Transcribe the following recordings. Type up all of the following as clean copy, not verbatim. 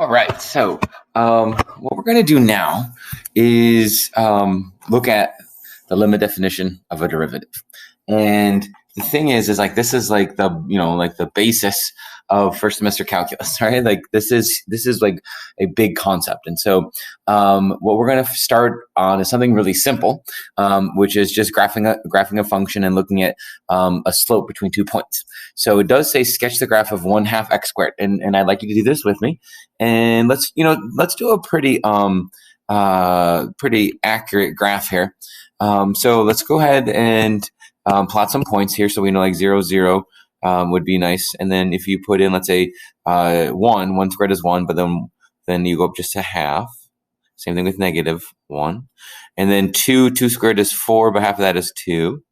right, so what we're going to do now is look at the limit definition of a derivative. And the thing is like this is like the like the basis of first semester calculus, right? Like this is like a big concept. And so what we're going to start on is something really simple, which is just graphing a function and looking at a slope between 2 points. So it does say sketch the graph of 1/2 x squared, and I'd like you to do this with me. And let's do a pretty accurate graph here. So let's go ahead and plot some points here, so we know like 0, 0 would be nice. And then if you put in, let's say 1 squared is 1, but then you go up just to half. Same thing with -1. And then 2 squared is 4, but half of that is 2.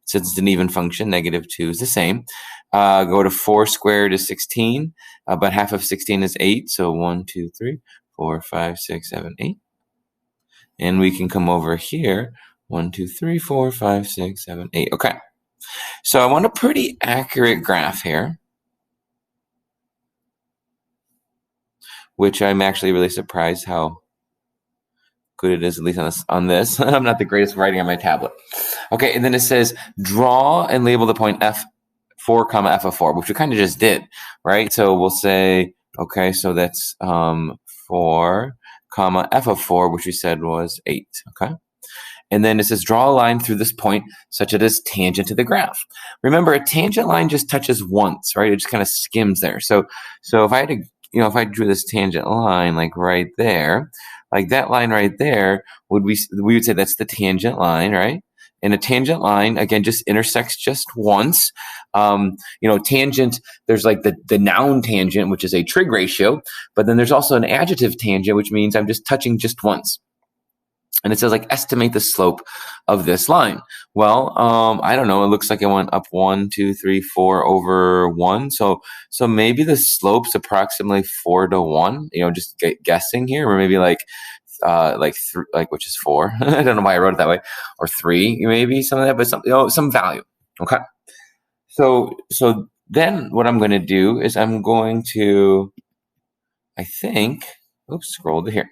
Since it's an even function, -2 is the same. Go to 4 squared is 16, but half of 16 is 8. So 1, 2, 3, 4, 5, 6, 7, 8. And we can come over here. 1, 2, 3, 4, 5, 6, 7, 8. Okay. So I want a pretty accurate graph here, which I'm actually really surprised how good it is, at least on this. I'm not the greatest writing on my tablet. Okay, and then it says draw and label the point f4, f of 4, which we kind of just did, right? So we'll say, okay, so that's 4, f of 4, which we said was 8, okay? And then it says draw a line through this point such that it is tangent to the graph. Remember, a tangent line just touches once, right? It just kind of skims there. So if I had to, if I drew this tangent line like right there, like that line right there, we would say that's the tangent line, right? And a tangent line, again, just intersects just once. Tangent, there's like the noun tangent, which is a trig ratio, but then there's also an adjective tangent, which means I'm just touching just once. And it says like estimate the slope of this line. Well, I don't know. It looks like it went up 1, 2, 3, 4 over 1. So maybe the slope's approximately 4 to 1. Just guessing here, or maybe like which is 4. I don't know why I wrote it that way, or 3, maybe something like that, but some value. Okay. So then what I'm going to do is I'm going to, I think, scroll to here.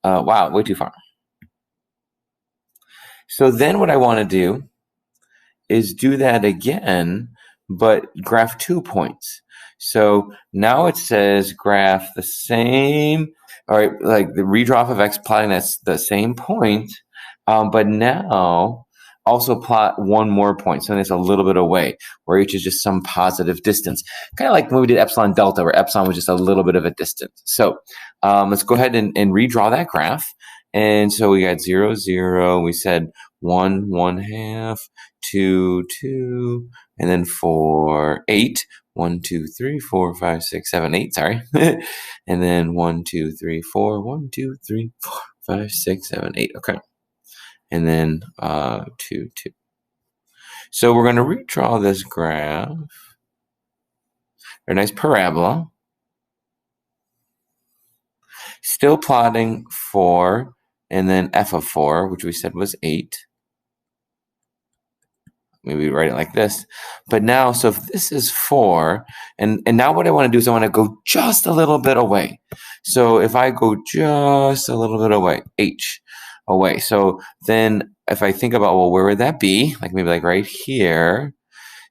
Wow, way too far. So then what I want to do is do that again, but graph 2 points. So now it says graph the same, all right, like the redraw of x plotting that's the same point, but now also plot one more point, something that's a little bit away, where h is just some positive distance. Kind of like when we did epsilon delta, where epsilon was just a little bit of a distance. So let's go ahead and redraw that graph. And so we got 0, 0. We said 1, 1/2, 2, 2, and then 4, 8. 1, 2, 3, 4, 5, 6, 7, 8. Sorry. And then 1, 2, 3, 4. 1, 2, 3, 4, 5, 6, 7, 8. Okay. And then 2, 2. So we're going to redraw this graph. A nice parabola. Still plotting 4, and then f of 4, which we said was 8. Maybe write it like this. But now, so if this is 4, and now what I want to do is I want to go just a little bit away. So if I go just a little bit away, h away. So then if I think about, well, where would that be? Like maybe like right here.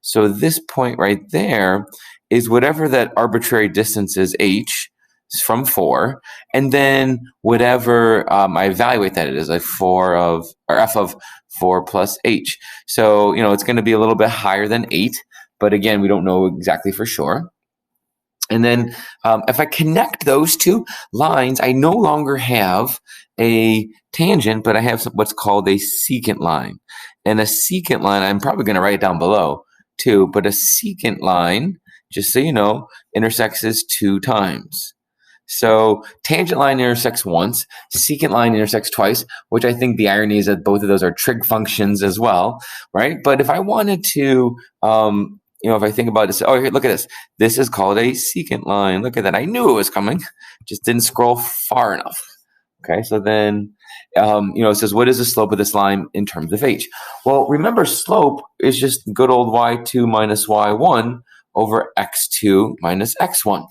So this point right there is whatever that arbitrary distance is, h, from 4, and then whatever I evaluate that it is, like f of 4 plus h. So it's going to be a little bit higher than 8, but again, we don't know exactly for sure. And then if I connect those two lines, I no longer have a tangent, but I have what's called a secant line. And a secant line, I'm probably going to write it down below too, but a secant line, just so you know, intersects 2 times. So tangent line intersects once, secant line intersects twice, which I think the irony is that both of those are trig functions as well, right? But if I wanted to, if I think about it, oh, here, look at this. This is called a secant line. Look at that. I knew it was coming, just didn't scroll far enough. Okay, so then, it says, what is the slope of this line in terms of h? Well, remember, slope is just good old y2 minus y1 over x2 minus x1.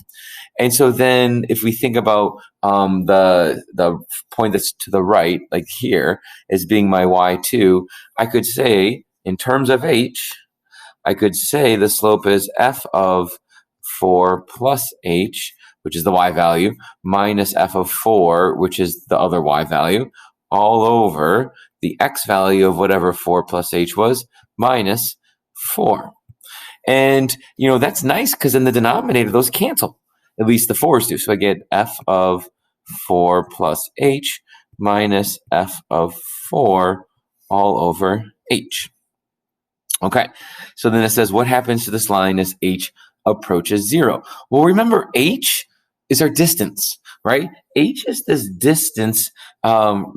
And so then if we think about the point that's to the right, like here, as being my y2, I could say, in terms of h, I could say the slope is f of 4 plus h, which is the y value, minus f of 4, which is the other y value, all over the x value of whatever 4 plus h was, minus 4. And, that's nice because in the denominator, those cancel. At least the 4's do. So I get f of 4 plus h minus f of 4 all over h. Okay, so then it says, what happens to this line as h approaches 0? Well, remember, h is our distance, right? H is this distance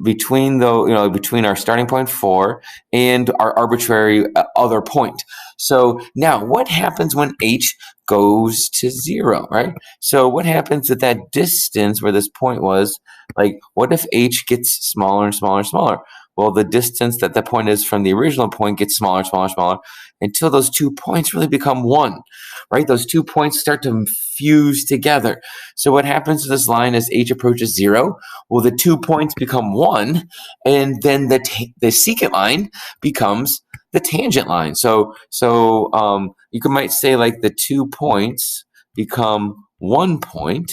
between our starting point 4 and our arbitrary other point. So now, what happens when h goes to 0, right? So what happens at that distance where this point was? Like, what if h gets smaller and smaller and smaller? Well, the distance that the point is from the original point gets smaller, smaller, smaller, until those 2 points really become 1, right? Those 2 points start to fuse together. So what happens to this line as h approaches 0? Well, the 2 points become 1, and then the secant line becomes the tangent line. So you might say like the 2 points become 1 point,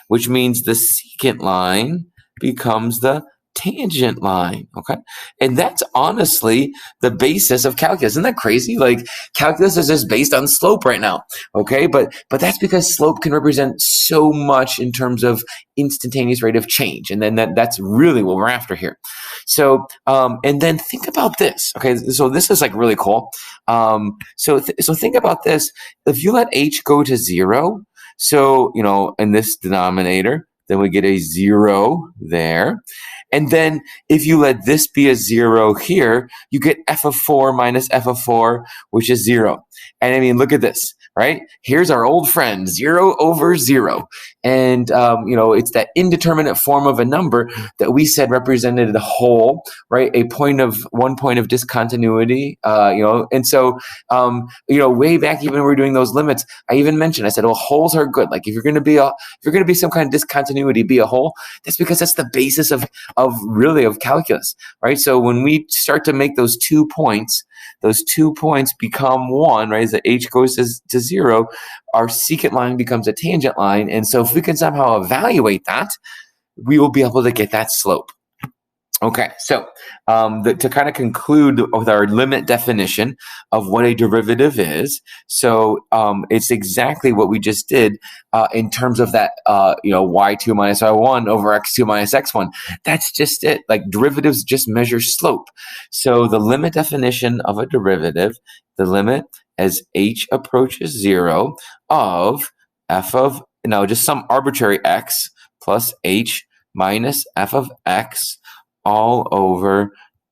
which means the secant line becomes the tangent line. Okay, and that's honestly the basis of calculus. Isn't that crazy? Like, calculus is just based on slope right now. Okay, but that's because slope can represent so much in terms of instantaneous rate of change, and then that's really what we're after here. So and then think about this. Okay, so this is like really cool. So think about this. If you let h go to 0, so in this denominator, then we get a 0 there. And then if you let this be a 0 here, you get f of 4 minus f of 4, which is 0. And I mean, look at this, right? Here's our old friend, 0 over 0. And, it's that indeterminate form of a number that we said represented the whole, right? One point of discontinuity, And so, way back even when we were doing those limits, I even mentioned, I said, well, holes are good. Like, if you're going to be some kind of discontinuity, be a hole. That's because that's the basis of calculus, right? So when we start to make those 2 points become 1, right? As the h goes to 0, our secant line becomes a tangent line. And so if we can somehow evaluate that, we will be able to get that slope. Okay, so to kind of conclude with our limit definition of what a derivative is, so it's exactly what we just did in terms of that, y2 minus y1 over x2 minus x1. That's just it. Like, derivatives just measure slope. So the limit definition of a derivative, the limit as h approaches 0 of f of, just some arbitrary x plus h minus f of x all over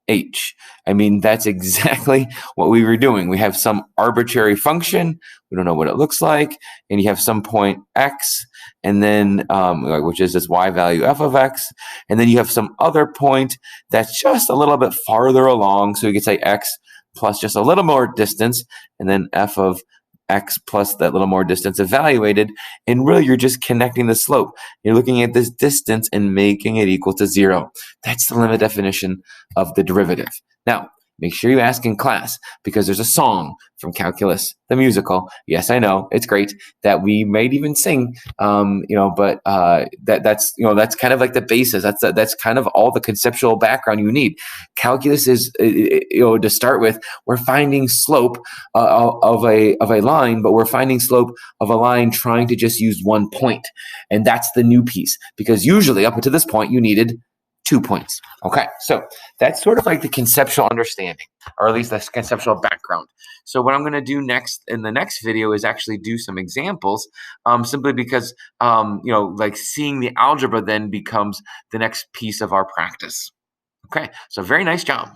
h. I mean, that's exactly what we were doing. We have some arbitrary function. We don't know what it looks like. And you have some point x, and then, which is this y value f of x. And then you have some other point that's just a little bit farther along. So you could say x plus just a little more distance, and then f of x plus that little more distance evaluated, and really you're just connecting the slope. You're looking at this distance and making it equal to 0. That's the limit definition of the derivative. Now, make sure you ask in class, because there's a song from Calculus, the musical. Yes, I know, it's great, that we might even sing, but that's kind of like the basis. That's kind of all the conceptual background you need. Calculus is, to start with, we're finding slope of a line, but we're finding slope of a line trying to just use 1 point. And that's the new piece, because usually up until this point, you needed 2 points. Okay, so that's sort of like the conceptual understanding, or at least the conceptual background. So what I'm going to do next in the next video is actually do some examples, simply because, like seeing the algebra then becomes the next piece of our practice. Okay, so very nice job.